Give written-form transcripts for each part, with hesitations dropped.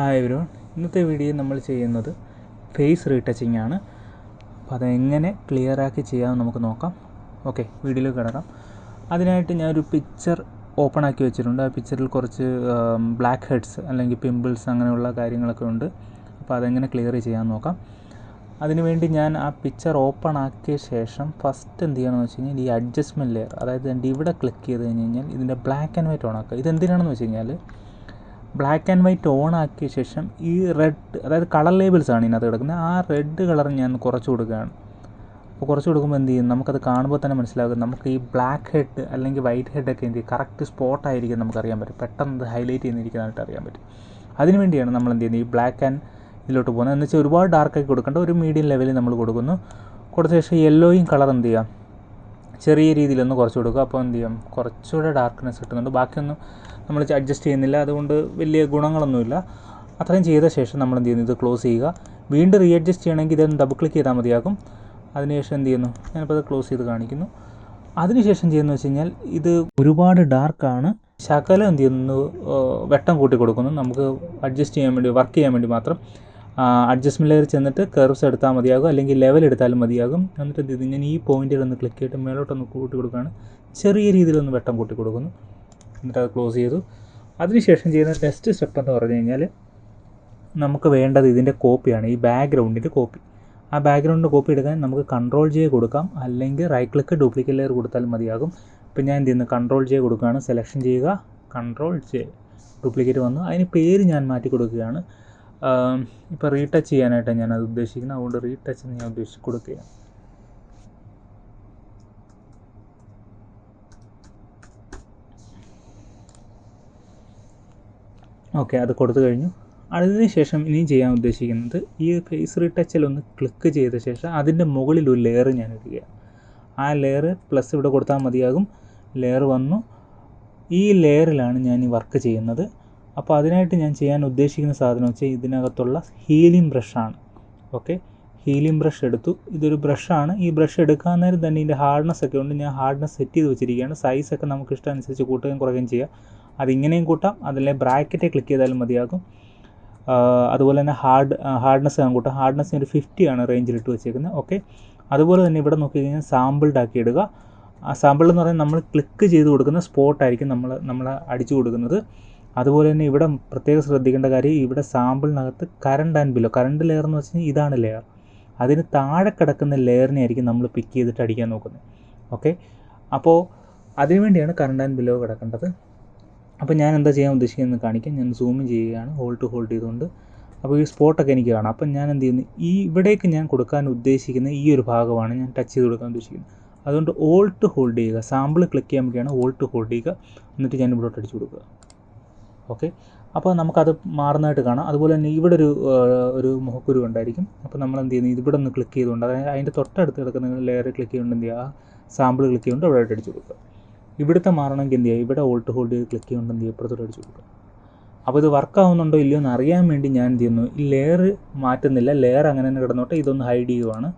Hi everyone, ഇന്നത്തെ video നമ്മൾ ചെയ്യുന്നത് ഫേസ് റീടച്ചിങ് ആണ്. അപ്പോൾ അതെങ്ങനെ ക്ലിയറാക്കി ചെയ്യാമെന്ന് നമുക്ക് നോക്കാം. ഓക്കെ, വീഡിയോയിലേക്ക് കിടക്കാം. അതിനായിട്ട് ഞാനൊരു പിക്ചർ ഓപ്പൺ ആക്കി വെച്ചിട്ടുണ്ട്. ആ പിക്ചറിൽ കുറച്ച് ബ്ലാക്ക് ഹെഡ്സ് അല്ലെങ്കിൽ പിമ്പിൾസ് അങ്ങനെയുള്ള കാര്യങ്ങളൊക്കെ ഉണ്ട്. അപ്പോൾ അതെങ്ങനെ ക്ലിയർ ചെയ്യാമെന്ന് നോക്കാം. അതിനുവേണ്ടി ഞാൻ ആ പിക്ചർ ഓപ്പൺ ആക്കിയ ശേഷം ഫസ്റ്റ് എന്ത് ചെയ്യണമെന്ന് വെച്ച് കഴിഞ്ഞാൽ ഈ അഡ്ജസ്റ്റ്മെൻറ്റ് ലെയർ, അതായത് ഇവിടെ ക്ലിക്ക് ചെയ്ത് കഴിഞ്ഞ് കഴിഞ്ഞാൽ ഇതിൻ്റെ ബ്ലാക്ക് ആൻഡ് വൈറ്റ് ഓൺ ആക്കുക. ഇതെന്തിനാണെന്ന് വെച്ച് കഴിഞ്ഞാൽ ബ്ലാക്ക് ആൻഡ് വൈറ്റ് ഓൺ ആക്കിയ ശേഷം ഈ റെഡ്, അതായത് കളർ ലേബിൾസാണ് ഇതിനകത്ത് കിടക്കുന്നത്, ആ റെഡ് കളർ ഞാൻ കുറച്ച് കൊടുക്കുകയാണ്. അപ്പോൾ കുറച്ച് കൊടുക്കുമ്പോൾ എന്ത് ചെയ്യും, നമുക്കത് കാണുമ്പോൾ തന്നെ മനസ്സിലാകും. നമുക്ക് ഈ ബ്ലാക്ക് ഹെഡ് അല്ലെങ്കിൽ വൈറ്റ് ഹെഡൊക്കെ എന്ത് ചെയ്യും, കറക്റ്റ് സ്പോട്ടായിരിക്കും നമുക്കറിയാൻ പറ്റും. പെട്ടെന്ന് ഹൈലൈറ്റ് ചെയ്തിരിക്കുന്നതായിട്ട് അറിയാൻ പറ്റും. അതിനുവേണ്ടിയാണ് നമ്മൾ എന്ത് ചെയ്യുന്നത്, ഈ ബ്ലാക്ക് ആൻഡ് ഇതിലോട്ട് പോകുന്നത്. എന്ന് വെച്ചാൽ ഒരുപാട് ഡാർക്കാക്കി കൊടുക്കേണ്ട, ഒരു മീഡിയം ലെവലിൽ നമ്മൾ കൊടുക്കുന്നു. കൊടുത്ത ശേഷം യെല്ലോയും കളർ എന്ത് ചെയ്യാം, ചെറിയ രീതിയിലൊന്ന് കുറച്ച് കൊടുക്കുക. അപ്പോൾ എന്ത് ചെയ്യാം, കുറച്ചുകൂടെ ഡാർക്ക്നെസ് കിട്ടുന്നുണ്ട്. ബാക്കിയൊന്നും നമ്മൾ അഡ്ജസ്റ്റ് ചെയ്യുന്നില്ല, അതുകൊണ്ട് വലിയ ഗുണങ്ങളൊന്നുമില്ല. അത്രയും ചെയ്ത ശേഷം നമ്മൾ എന്ത് ചെയ്യുന്നു, ഇത് ക്ലോസ് ചെയ്യുക. വീണ്ടും റീഅഡ്ജസ്റ്റ് ചെയ്യണമെങ്കിൽ ഇതൊന്ന് ഡബിൾ ക്ലിക്ക് ചെയ്താൽ മതിയാകും. അതിനുശേഷം എന്ത് ചെയ്യുന്നു, ഞാനിപ്പോൾ അത് ക്ലോസ് ചെയ്ത് കാണിക്കുന്നു. അതിനുശേഷം ചെയ്യുന്നത് വെച്ച് കഴിഞ്ഞാൽ ഇത് ഒരുപാട് ഡാർക്കാണ്, ശകലം എന്ത് ചെയ്യുന്നു, വെട്ടം കൂട്ടി കൊടുക്കുന്നു. നമുക്ക് അഡ്ജസ്റ്റ് ചെയ്യാൻ വേണ്ടി, വർക്ക് ചെയ്യാൻ വേണ്ടി മാത്രം അഡ്ജസ്റ്റ്മെൻറ്റ് ലെയർ ചെന്നിട്ട് കർവ്സ് എടുത്താൽ മതിയാകും, അല്ലെങ്കിൽ ലെവൽ എടുത്താലും മതിയാകും. എന്നിട്ട് എന്ത് ചെയ്തു, ഞാൻ ഈ പോയിൻറ്റിലൊന്ന് ക്ലിക്ക് ചെയ്തിട്ട് മേലോട്ടൊന്ന് കൂട്ടി കൊടുക്കുകയാണ്. ചെറിയ രീതിയിലൊന്ന് വെട്ടം കൂട്ടി കൊടുക്കുന്നു. എന്നിട്ട് അത് ക്ലോസ് ചെയ്തു. അതിനുശേഷം ചെയ്യുന്ന നെക്സ്റ്റ് സ്റ്റെപ്പ് എന്ന് പറഞ്ഞു കഴിഞ്ഞാൽ നമുക്ക് വേണ്ടത് ഇതിൻ്റെ കോപ്പിയാണ്, ഈ ബാക്ക്ഗ്രൗണ്ടിൻ്റെ കോപ്പി. ആ ബാക്ക്ഗ്രൗണ്ടിൻ്റെ കോപ്പി എടുക്കാൻ നമുക്ക് Ctrl+J കൊടുക്കാം, അല്ലെങ്കിൽ റൈറ്റ് ക്ലിക്ക് ഡ്യൂപ്ലിക്കേറ്റ് ലെയർ കൊടുത്താലും മതിയാകും. ഇപ്പോൾ ഞാൻ എന്ത് ചെയ്യുന്നു, Ctrl+J കൊടുക്കുകയാണ്. സെലക്ഷൻ ചെയ്യുക, Ctrl+J, ഡ്യൂപ്ലിക്കേറ്റ് വന്നു. അതിന് പേര് ഞാൻ മാറ്റി കൊടുക്കുകയാണ്. ഇപ്പോൾ റീടച്ച് ചെയ്യാനായിട്ടാണ് ഞാനത് ഉദ്ദേശിക്കുന്നത്, അതുകൊണ്ട് റീടച്ച് ഞാൻ കൊടുക്കുകയാണ്. ഓക്കെ, അത് കൊടുത്തു കഴിഞ്ഞു. അതിന് ശേഷം ഇനിയും ചെയ്യാൻ ഉദ്ദേശിക്കുന്നത് ഈ ഫേസ് റീടച്ചിൽ ഒന്ന് ക്ലിക്ക് ചെയ്ത ശേഷം അതിൻ്റെ മുകളിൽ ഒരു ലെയർ ഞാൻ ഇടുകയാണ്. ആ ലെയർ പ്ലസ് ഇവിടെ കൊടുത്താൽ മതിയാകും. ലെയർ വന്നു. ഈ ലെയറിലാണ് ഞാൻ ഈ വർക്ക് ചെയ്യുന്നത്. അപ്പോൾ അതിനായിട്ട് ഞാൻ ചെയ്യാൻ ഉദ്ദേശിക്കുന്ന സാധനം വെച്ചാൽ ഇതിനകത്തുള്ള ഹീലിംഗ് ബ്രഷാണ്. ഓക്കെ, ഹീലിംഗ് ബ്രഷ് എടുത്തു. ഇതൊരു ബ്രഷാണ്. ഈ ബ്രഷ് എടുക്കാൻ നേരം തന്നെ ഇതിൻ്റെ ഹാർഡ്നെസ് ഒക്കെ ഉണ്ട്. ഞാൻ ഹാർഡ്നെസ് സെറ്റ് ചെയ്ത് വെച്ചിരിക്കുകയാണ്. സൈസൊക്കെ നമുക്ക് ഇഷ്ടമനുസരിച്ച് കൂട്ടുകയും കുറയുകയും ചെയ്യാം. അതിങ്ങനെയും കൂട്ടാം, അതിലെ ബ്രാക്കറ്റ് ക്ലിക്ക് ചെയ്താലും മതിയാകും. അതുപോലെ തന്നെ ഹാർഡ്നെസ് ഞാൻ കൂട്ടാം. ഹാർഡ്നെസ് ഒരു 50 ആണ് റേഞ്ചിലിട്ട് വെച്ചേക്കുന്നത്. ഓക്കെ, അതുപോലെ തന്നെ ഇവിടെ നോക്കി കഴിഞ്ഞാൽ സാമ്പിൾഡ് ആക്കി ഇടുക. ആ സാമ്പിൾ എന്ന് പറയുന്നത് നമ്മൾ ക്ലിക്ക് ചെയ്ത് കൊടുക്കുന്ന സ്പോട്ടായിരിക്കും നമ്മൾ അടിച്ചു കൊടുക്കുന്നത്. അതുപോലെ തന്നെ ഇവിടെ പ്രത്യേകം ശ്രദ്ധിക്കേണ്ട കാര്യം, ഇവിടെ സാമ്പിളിനകത്ത് current and below, current layer എന്ന് വെച്ച് കഴിഞ്ഞാൽ ഇതാണ് ലെയർ. അതിന് താഴെ കിടക്കുന്ന ലെയറിനെ ആയിരിക്കും നമ്മൾ പിക്ക് ചെയ്തിട്ട് അടിക്കാൻ നോക്കുന്നത്. ഓക്കെ, അപ്പോൾ അതിനുവേണ്ടിയാണ് കറണ്ട് ആൻഡ് ബിലോ കിടക്കേണ്ടത്. അപ്പോൾ ഞാൻ എന്താ ചെയ്യാൻ ഉദ്ദേശിക്കുന്നത് കാണിക്കാം. ഞാൻ സൂം ചെയ്യുകയാണ്, ഹോൾഡ് ചെയ്തുകൊണ്ട്. അപ്പോൾ ഈ സ്പോട്ടൊക്കെ എനിക്ക് കാണാം. അപ്പം ഞാൻ എന്ത് ചെയ്യുന്നു, ഈ ഇവിടേക്ക് ഞാൻ കൊടുക്കാൻ ഉദ്ദേശിക്കുന്ന ഈ ഒരു ഭാഗമാണ് ഞാൻ ടച്ച് ചെയ്ത് കൊടുക്കാൻ ഉദ്ദേശിക്കുന്നത്. അതുകൊണ്ട് ഹോൾഡ് ചെയ്യുക. സാമ്പിൾ ക്ലിക്ക് ചെയ്യാൻ വേണ്ടിയാണ് ഹോൾഡ് ചെയ്യുക. എന്നിട്ട് ഞാൻ ഇവിടോട്ട് അടിച്ചു കൊടുക്കുക. ഓക്കെ, അപ്പോൾ നമുക്കത് മാറുന്നതായിട്ട് കാണാം. അതുപോലെ തന്നെ ഇവിടെ ഒരു മുഖക്കുരു ഉണ്ടായിരിക്കും. അപ്പോൾ നമ്മൾ എന്ത് ചെയ്യുന്നു, ഇവിടെ ഒന്ന് ക്ലിക്ക് ചെയ്തുകൊണ്ട്, അതായത് അതിൻ്റെ തൊട്ടടുത്ത് കിടക്കുന്ന ലെയർ ക്ലിക്ക് ചെയ്തുകൊണ്ട് എന്ത് ചെയ്യുക, സാമ്പിൾ ക്ലിക്ക് ചെയ്തുകൊണ്ട് ഇവിടെ അടിച്ചു കൊടുക്കുക. ഇവിടുത്തെ മാറണമെങ്കിൽ എന്ത് ചെയ്യുക, ഇവിടെ ഹോൾഡ് ചെയ്ത് ക്ലിക്ക് ചെയ്യുകൊണ്ട് എന്ത് ചെയ്യുക, ഇപ്പുറത്തോട്ട് അടിച്ചു കൊടുക്കുക. അപ്പോൾ ഇത് വർക്കാവുന്നുണ്ടോ ഇല്ലയോ എന്ന് അറിയാൻ വേണ്ടി ഞാൻ എന്ത് ചെയ്യുന്നു, ഈ ലെയർ മാറ്റുന്നില്ല. ലെയർ അങ്ങനെ തന്നെ കിടന്നോട്ടെ. ഇതൊന്ന് ഹൈഡ് ചെയ്യുവാണ്.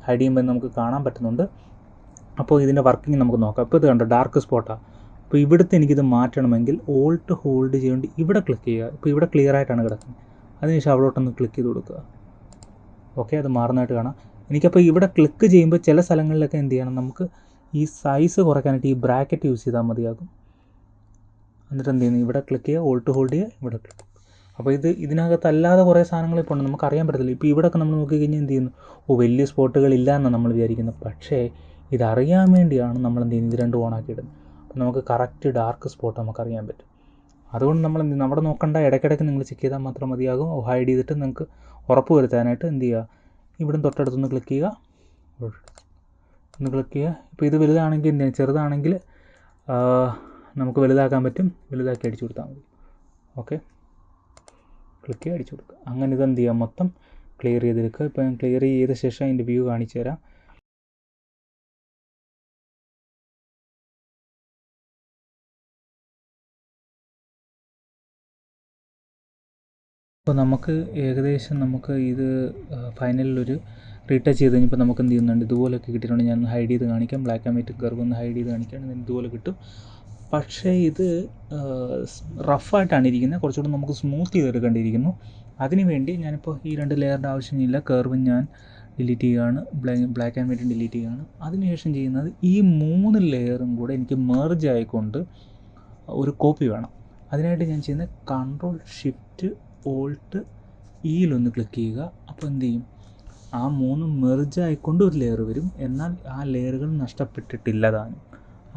ഹൈഡ് ചെയ്യുമ്പോൾ നമുക്ക് കാണാൻ പറ്റുന്നുണ്ട്. അപ്പോൾ ഇതിൻ്റെ വർക്കിംഗ് നമുക്ക് നോക്കാം. ഇപ്പോൾ ഇത് കണ്ടോ, ഡാർക്ക് സ്പോട്ടാണ്. അപ്പോൾ ഇവിടുത്തെ എനിക്കിത് മാറ്റണമെങ്കിൽ ഹോൾഡ് ചെയ്തുകൊണ്ട് ഇവിടെ ക്ലിക്ക് ചെയ്യുക. ഇപ്പോൾ ഇവിടെ ക്ലിയർ ആയിട്ടാണ് കിടക്കുന്നത്. അതിനുശേഷം അവിടോട്ടൊന്ന് ക്ലിക്ക് ചെയ്ത് കൊടുക്കുക. ഓക്കെ, അത് മാറുന്നതായിട്ട് കാണാം. എനിക്കപ്പോൾ ഇവിടെ ക്ലിക്ക് ചെയ്യുമ്പോൾ ചില സ്ഥലങ്ങളിലൊക്കെ എന്ത് ചെയ്യണം, നമുക്ക് ഈ സൈസ് കുറയ്ക്കാനായിട്ട് ഈ ബ്രാക്കറ്റ് യൂസ് ചെയ്താൽ മതിയാകും. എന്നിട്ട് എന്ത് ചെയ്യുന്നു, ഇവിടെ ക്ലിക്ക് ചെയ്യുക, ഹോൾഡ് ചെയ്യുക, ഇവിടെ ക്ലിക്ക്. അപ്പോൾ ഇതിനകത്ത് അല്ലാതെ കുറേ സാധനങ്ങൾ ഇപ്പോൾ ഉണ്ട്, നമുക്ക് അറിയാൻ പറ്റത്തില്ല. ഇപ്പോൾ ഇവിടെയൊക്കെ നമ്മൾ നോക്കിക്കഴിഞ്ഞാൽ എന്ത് ചെയ്യുന്നു, വലിയ സ്പോട്ടുകളില്ല എന്നാണ് നമ്മൾ വിചാരിക്കുന്നത്. പക്ഷേ ഇതറിയാൻ വേണ്ടിയാണ് നമ്മൾ എന്ത് ചെയ്യുന്നത്, ഇത് രണ്ടും ഓണാക്കിയിടുന്നത്. അപ്പോൾ നമുക്ക് കറക്റ്റ് ഡാർക്ക് സ്പോട്ട് നമുക്കറിയാൻ പറ്റും. അതുകൊണ്ട് നമ്മൾ എന്ത് ചെയ്യുന്നു, അവിടെ നോക്കണ്ട, ഇടയ്ക്കിടയ്ക്ക് നിങ്ങൾ ചെക്ക് ചെയ്താൽ മാത്രം മതിയാകും. ഹൈഡ് ചെയ്തിട്ട് നിങ്ങൾക്ക് ഉറപ്പ് വരുത്താനായിട്ട് എന്ത് ചെയ്യുക, ഇവിടെ തൊട്ടടുത്തൊന്ന് ക്ലിക്ക് ചെയ്യുക, ഒന്ന് ക്ലിക്ക് ചെയ്യുക. ഇപ്പോൾ ഇത് വലുതാണെങ്കിൽ എന്ത് ചെയ്യുക, ചെറുതാണെങ്കിൽ നമുക്ക് വലുതാക്കാൻ പറ്റും. വലുതാക്കി അടിച്ചു കൊടുത്താൽ മതി. ഓക്കെ, ക്ലിക്ക് ചെയ്യുക, അടിച്ചു കൊടുക്കുക. അങ്ങനെ ഇതെന്ത് ചെയ്യുക, മൊത്തം ക്ലിയർ ചെയ്തെടുക്കുക. ഇപ്പോൾ ഞാൻ ക്ലിയർ ചെയ്ത ശേഷം അതിൻ്റെ വ്യൂ കാണിച്ചു തരാം. അപ്പോൾ നമുക്ക് ഏകദേശം ഇത് ഫൈനലിലൊരു റീടച്ച് ചെയ്ത് കഴിഞ്ഞപ്പോൾ നമുക്ക് എന്ത് ചെയ്യുന്നുണ്ട്, ഇതുപോലൊക്കെ കിട്ടിയിട്ടുണ്ട്. ഞാൻ ഹൈഡ് ചെയ്ത് കാണിക്കാം. ബ്ലാക്ക് ആൻഡ് വൈറ്റ് കർവ് ഒന്ന് ഹൈഡ് ചെയ്ത് കാണിക്കുകയാണ്. ഇതുപോലെ കിട്ടും. പക്ഷേ ഇത് റഫായിട്ടാണ് ഇരിക്കുന്നത്, കുറച്ചുകൂടി നമുക്ക് സ്മൂത്ത് ചെയ്തെടുക്കേണ്ടിയിരിക്കുന്നു. അതിന് വേണ്ടി ഞാനിപ്പോൾ ഈ 2 ലെയറിൻ്റെ ആവശ്യമില്ല, കർവ് ഞാൻ ഡിലീറ്റ് ചെയ്യുകയാണ്, ബ്ലാക്ക് ആൻഡ് വൈറ്റ് ഡിലീറ്റ് ചെയ്യുകയാണ്. അതിനുശേഷം ചെയ്യുന്നത് ഈ 3 ലെയറും കൂടെ എനിക്ക് മെർജ് ആയിക്കൊണ്ട് ഒരു കോപ്പി വേണം. അതിനായിട്ട് ഞാൻ ചെയ്യുന്നത് Ctrl+Shift+Alt+Eയിലൊന്ന് ക്ലിക്ക് ചെയ്യുക. അപ്പോൾ എന്ത് ചെയ്യും, ആ 3 മെർജ് ആയിക്കൊണ്ട് ഒരു ലെയർ വരും, എന്നാൽ ആ ലെയറുകൾ നഷ്ടപ്പെട്ടിട്ടില്ല താനും.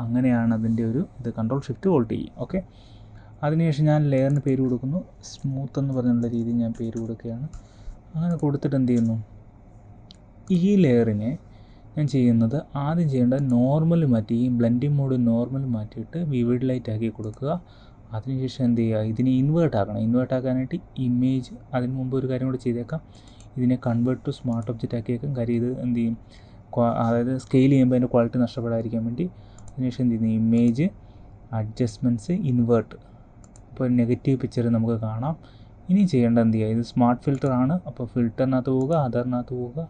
അങ്ങനെയാണ് അതിൻ്റെ ഒരു ഇത്. Ctrl+Shift+Alt+E. ഓക്കെ, അതിനുശേഷം ഞാൻ ലെയറിന് പേര് കൊടുക്കുന്നു, സ്മൂത്ത് എന്ന് പറഞ്ഞുള്ള രീതിയിൽ ഞാൻ പേര് കൊടുക്കുകയാണ്. അങ്ങനെ കൊടുത്തിട്ട് എന്ത് ചെയ്യുന്നു, ഈ ലെയറിനെ ഞാൻ ചെയ്യുന്നത് ആദ്യം ചെയ്യേണ്ടത് നോർമൽ മാറ്റി, ഈ ബ്ലെൻഡിങ് മോഡ് നോർമൽ മാറ്റിയിട്ട് വിവിഡ് ലൈറ്റ് ആക്കി കൊടുക്കുക. അതിനുശേഷം എന്ത് ചെയ്യുക, ഇതിനെ ഇൻവേർട്ട് ആക്കണം. ഇൻവേർട്ട് ആക്കാനായിട്ട് ഇമേജ്, അതിന് മുമ്പ് ഒരു കാര്യം കൂടി ചെയ്തേക്കാം, ഇതിനെ കൺവേർട്ട് ടു സ്മാർട്ട് ഒബ്ജക്റ്റ് ആക്കിയേക്കാം. കാര്യം ഇത് എന്ത് ചെയ്യും, അതായത് സ്കെയിൽ ചെയ്യുമ്പോൾ അതിൻ്റെ ക്വാളിറ്റി നഷ്ടപ്പെടാതിരിക്കാൻ വേണ്ടി. അതിനുശേഷം എന്ത് ചെയ്യുന്നു, ഇമേജ്, അഡ്ജസ്റ്റ്മെൻറ്റ്സ്, ഇൻവേർട്ട്. അപ്പോൾ നെഗറ്റീവ് പിക്ചർ നമുക്ക് കാണാം. ഇനി ചെയ്യേണ്ടത് എന്ത് ചെയ്യുക, ഇത് സ്മാർട്ട് ഫിൽറ്റർ ആണ്. അപ്പോൾ ഫിൽറ്ററിനകത്ത് പോവുക, അതറിനകത്ത് പോവുക,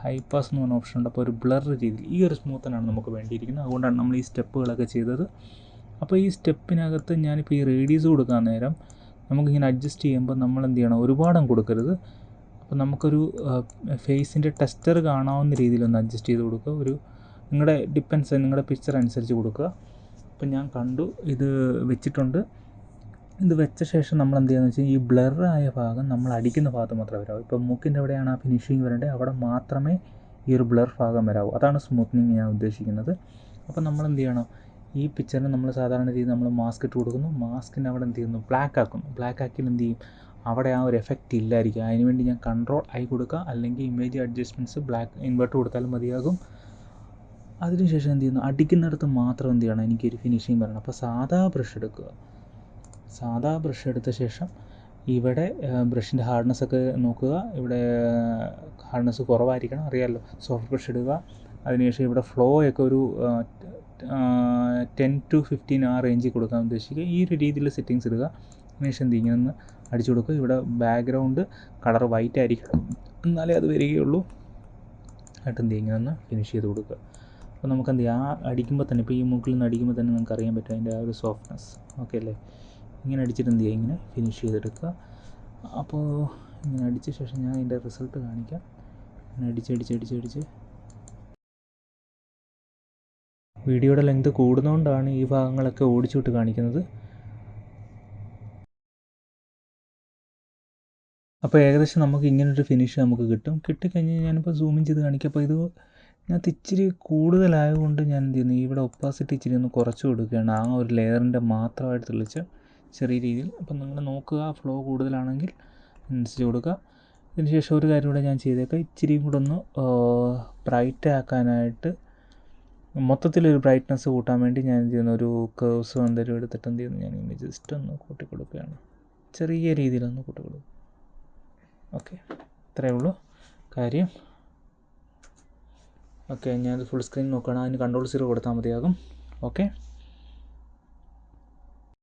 ഹൈ പാസ് എന്ന് പറഞ്ഞ ഓപ്ഷൻ ഉണ്ട്. അപ്പോൾ ഒരു ബ്ലർ രീതിയിൽ ഈ ഒരു സ്മൂത്തനാണ് നമുക്ക് വേണ്ടിയിരിക്കുന്നത്. അതുകൊണ്ടാണ് നമ്മൾ ഈ സ്റ്റെപ്പുകളൊക്കെ ചെയ്തത്. അപ്പോൾ ഈ സ്റ്റെപ്പിനകത്ത് ഞാനിപ്പോൾ ഈ റേഡിയസ് കൊടുക്കാൻ നേരം നമുക്കിങ്ങനെ അഡ്ജസ്റ്റ് ചെയ്യുമ്പോൾ നമ്മൾ എന്ത് ചെയ്യണം, ഒരുപാടും കൊടുക്കരുത്. അപ്പോൾ നമുക്കൊരു ഫേസിൻ്റെ ടെക്സ്ചർ കാണാവുന്ന രീതിയിലൊന്ന് അഡ്ജസ്റ്റ് ചെയ്ത് കൊടുക്കുക. ഒരു നിങ്ങളുടെ ഡിപ്പെൻസ്, നിങ്ങളുടെ പിക്ചർ അനുസരിച്ച് കൊടുക്കുക. അപ്പം ഞാൻ കണ്ടു, ഇത് വെച്ചിട്ടുണ്ട്. ഇത് വെച്ച ശേഷം നമ്മൾ എന്ത് ചെയ്യുകയെന്ന് വെച്ചാൽ ഈ ബ്ലറായ ഭാഗം നമ്മൾ അടിക്കുന്ന ഭാഗത്ത് മാത്രമേ വരാവൂ. ഇപ്പോൾ മൂക്കിൻ്റെ എവിടെയാണ് ആ ഫിനിഷിങ് വരേണ്ടത് അവിടെ മാത്രമേ ഈ ഒരു ബ്ലർ ഭാഗം വരാവൂ. അതാണ് സ്മൂത്തനിങ് ഞാൻ ഉദ്ദേശിക്കുന്നത്. അപ്പോൾ നമ്മൾ എന്ത് ചെയ്യണം, ഈ പിക്ചറിന് നമ്മൾ സാധാരണ രീതിയിൽ നമ്മൾ മാസ്ക് ഇട്ട് കൊടുക്കുന്നു. മാസ്കിൻ്റെ അവിടെ എന്ത് ചെയ്യുന്നു, ബ്ലാക്ക് ആക്കുന്നു. ബ്ലാക്ക് ആക്കിയാൽ എന്ത് ചെയ്യും, അവിടെ ആ ഒരു എഫക്റ്റ് ഇല്ലായിരിക്കും. അതിനുവേണ്ടി ഞാൻ Ctrl+I കൊടുക്കുക, അല്ലെങ്കിൽ ഇമേജ് അഡ്ജസ്റ്റ്മെൻറ്റ്സ് ബ്ലാക്ക് ഇൻവെർട്ട് കൊടുത്താലും മതിയാകും. അതിനുശേഷം എന്ത് ചെയ്യുന്നു, അടിക്കുന്നിടത്ത് മാത്രം എന്ത് ചെയ്യണം, എനിക്കൊരു ഫിനിഷിങ് വരണം. അപ്പോൾ സാധാ ബ്രഷ് എടുക്കുക. സാധാ ബ്രഷ് എടുത്ത ശേഷം ഇവിടെ ബ്രഷിൻ്റെ ഹാർഡ്നെസ് ഒക്കെ നോക്കുക. ഇവിടെ ഹാർഡ്നെസ് കുറവായിരിക്കണം, അറിയാമല്ലോ. സോഫ്റ്റ് ബ്രഷ് ഇടുക. അതിനുശേഷം ഇവിടെ ഫ്ലോ ഒക്കെ ഒരു 10 to 15 ആ റേഞ്ചിൽ കൊടുക്കാൻ ഉദ്ദേശിക്കുക. ഈ ഒരു രീതിയിൽ സെറ്റിങ്സ് ഇടുക. അതിനുശേഷം എന്ത് ഇങ്ങനെ ഒന്ന് അടിച്ചു കൊടുക്കുക. ഇവിടെ ബാക്ക്ഗ്രൗണ്ട് കളർ വൈറ്റ് ആയിരിക്കണം, എന്നാലേ അത് വരികയുള്ളൂ. എന്നിട്ട് എന്ത് ഇങ്ങനെ ഒന്ന് ഫിനിഷ് ചെയ്ത് കൊടുക്കുക. അപ്പോൾ നമുക്ക് എന്ത് ചെയ്യാം, ആ അടിക്കുമ്പോൾ തന്നെ, ഇപ്പോൾ ഈ മൂക്കിൽ നിന്ന് അടിക്കുമ്പോൾ തന്നെ നമുക്ക് അറിയാൻ പറ്റും അതിൻ്റെ ആ ഒരു സോഫ്റ്റ്നെസ്. ഓക്കെ അല്ലേ. ഇങ്ങനെ അടിച്ചിട്ട് എന്ത് ചെയ്യുക, ഇങ്ങനെ ഫിനിഷ് ചെയ്തെടുക്കുക. അപ്പോൾ ഇങ്ങനെ അടിച്ച ശേഷം ഞാൻ അതിൻ്റെ റിസൾട്ട് കാണിക്കാം. ഇങ്ങനെ അടിച്ച് വീഡിയോയുടെ ലെങ്ത് കൂടുന്നതുകൊണ്ടാണ് ഈ ഭാഗങ്ങളൊക്കെ ഓടിച്ചുവിട്ട് കാണിക്കുന്നത്. അപ്പോൾ ഏകദേശം നമുക്ക് ഇങ്ങനൊരു ഫിനിഷ് നമുക്ക് കിട്ടിക്കഴിഞ്ഞ് ഞാനിപ്പോൾ സൂമിൻ ചെയ്ത് കാണിക്കാം. അപ്പോൾ ഇത് ഇതിനകത്ത് ഇച്ചിരി കൂടുതലായതുകൊണ്ട് ഞാൻ എന്ത് ചെയ്യുന്നു, ഇവിടെ ഒപ്പാസിറ്റി ഇച്ചിരി ഒന്ന് കുറച്ച് കൊടുക്കുകയാണ്, ആ ഒരു ലെയറിൻ്റെ മാത്രമായിട്ട് തെളിച്ച് ചെറിയ രീതിയിൽ. അപ്പം നിങ്ങൾ നോക്കുക, ഫ്ലോ കൂടുതലാണെങ്കിൽ അനുസരിച്ച് കൊടുക്കുക. ഇതിന് ശേഷം ഒരു കാര്യം കൂടെ ഞാൻ ചെയ്തേക്കാം, ഇച്ചിരിയും കൂടെ ഒന്ന് ബ്രൈറ്റ് ആക്കാനായിട്ട്, മൊത്തത്തിലൊരു ബ്രൈറ്റ്നസ് കൂട്ടാൻ വേണ്ടി ഞാൻ എന്ത് ചെയ്യുന്നു, ഒരു കേഴ്സ് എന്തെങ്കിലും എടുത്തിട്ട് എന്ത് ചെയ്യുന്നു, ഞാൻ ഇങ്ങനെ ജസ്റ്റ് ഒന്ന് കൂട്ടി കൊടുക്കുകയാണ്, ചെറിയ രീതിയിലൊന്ന് കൂട്ടി കൊടുക്കും. ഓക്കെ, ഇത്രയേ ഉള്ളൂ കാര്യം. ഓക്കെ, ഞാനത് ഫുൾ സ്ക്രീൻ നോക്കുകയാണ്, അതിന് Ctrl+0 കൊടുത്താൽ മതിയാകും. ഓക്കെ.